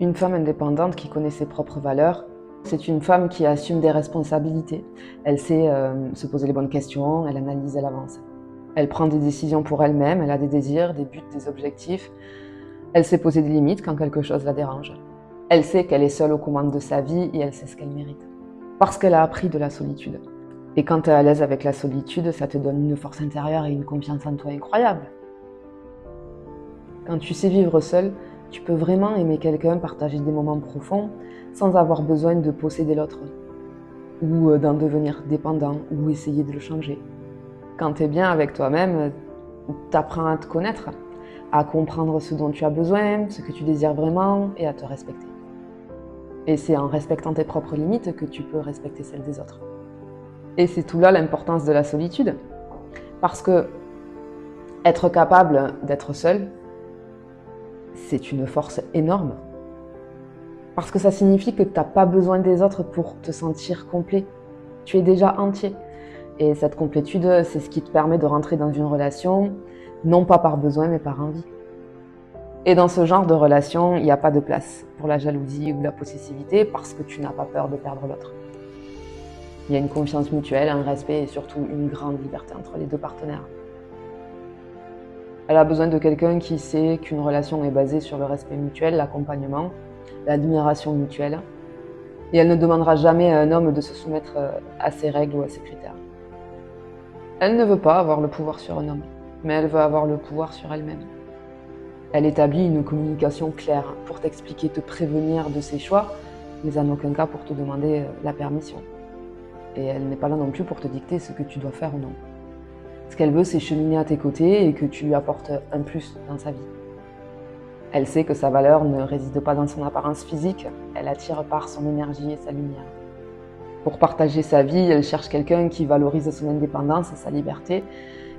Une femme indépendante qui connaît ses propres valeurs, c'est une femme qui assume des responsabilités. Elle sait se poser les bonnes questions, elle analyse, elle avance. Elle prend des décisions pour elle-même, elle a des désirs, des buts, des objectifs. Elle sait poser des limites quand quelque chose la dérange. Elle sait qu'elle est seule aux commandes de sa vie et elle sait ce qu'elle mérite. Parce qu'elle a appris de la solitude. Et quand tu es à l'aise avec la solitude, ça te donne une force intérieure et une confiance en toi incroyable. Quand tu sais vivre seul, tu peux vraiment aimer quelqu'un, partager des moments profonds, sans avoir besoin de posséder l'autre, ou d'en devenir dépendant, ou essayer de le changer. Quand tu es bien avec toi-même, tu apprends à te connaître, à comprendre ce dont tu as besoin, ce que tu désires vraiment, et à te respecter. Et c'est en respectant tes propres limites que tu peux respecter celles des autres. Et c'est tout là l'importance de la solitude, parce que être capable d'être seul, c'est une force énorme. Parce que ça signifie que tu n'as pas besoin des autres pour te sentir complet. Tu es déjà entier. Et cette complétude, c'est ce qui te permet de rentrer dans une relation, non pas par besoin, mais par envie. Et dans ce genre de relation, il n'y a pas de place pour la jalousie ou la possessivité parce que tu n'as pas peur de perdre l'autre. Il y a une confiance mutuelle, un respect et surtout une grande liberté entre les deux partenaires. Elle a besoin de quelqu'un qui sait qu'une relation est basée sur le respect mutuel, l'accompagnement, l'admiration mutuelle. Et elle ne demandera jamais à un homme de se soumettre à ses règles ou à ses critères. Elle ne veut pas avoir le pouvoir sur un homme, mais elle veut avoir le pouvoir sur elle-même. Elle établit une communication claire pour t'expliquer, te prévenir de ses choix, mais en aucun cas pour te demander la permission. Et elle n'est pas là non plus pour te dicter ce que tu dois faire ou non. Ce qu'elle veut, c'est cheminer à tes côtés et que tu lui apportes un plus dans sa vie. Elle sait que sa valeur ne réside pas dans son apparence physique, elle attire par son énergie et sa lumière. Pour partager sa vie, elle cherche quelqu'un qui valorise son indépendance et sa liberté,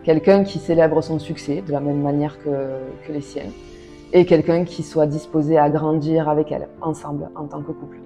quelqu'un qui célèbre son succès de la même manière que les siens, et quelqu'un qui soit disposé à grandir avec elle, ensemble, en tant que couple.